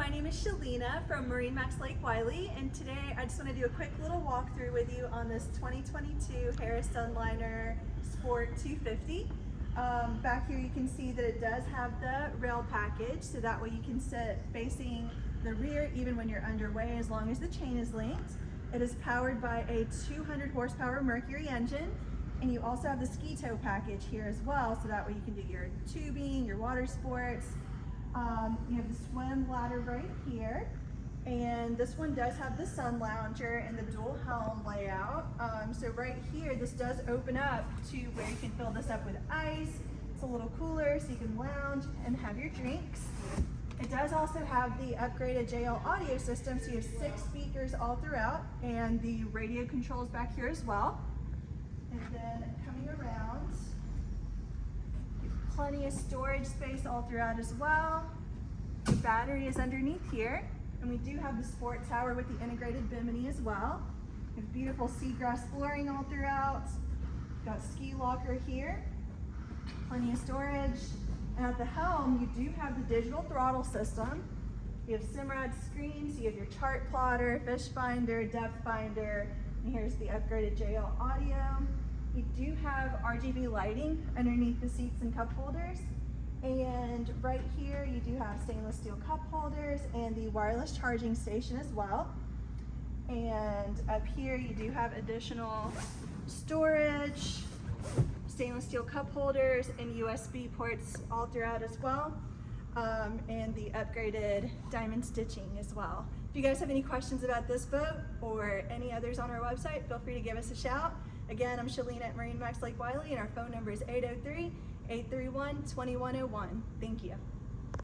my name is Shalina from MarineMax Lake Wylie, and today I just want to do a quick little walkthrough with you on this 2022 Harris Sunliner Sport 250. Back here you can see that it does have the rail package, so that way you can sit facing the rear even when you're underway as long as the chain is linked. It is powered by a 200 horsepower Mercury engine, and you also have the ski tow package here as well, so that way you can do your tubing, your water sports. You have the swim ladder right here, and this one does have the sun lounger and the dual helm layout. So right here, this does open up to where you can fill this up with ice. It's a little cooler so you can lounge and have your drinks. It does also have the upgraded JL audio system, so you have 6 speakers all throughout, and the radio controls back here as well. And then coming around, plenty of storage space all throughout as well. The battery is underneath here, and we do have the sport tower with the integrated bimini as well. We have beautiful seagrass flooring all throughout. Got ski locker here, plenty of storage. And at the helm, you do have the digital throttle system. You have Simrad screens, you have your chart plotter, fish finder, depth finder, and here's the upgraded JL audio. You do have RGB lighting underneath the seats and cup holders. And right here, you do have stainless steel cup holders and the wireless charging station as well. And up here, you do have additional storage, stainless steel cup holders, and USB ports all throughout as well. And the upgraded diamond stitching as well. If you guys have any questions about this boat or any others on our website, feel free to give us a shout. Again, I'm Shalina at MarineMax Lake Wylie, and our phone number is 803-831-2101. Thank you.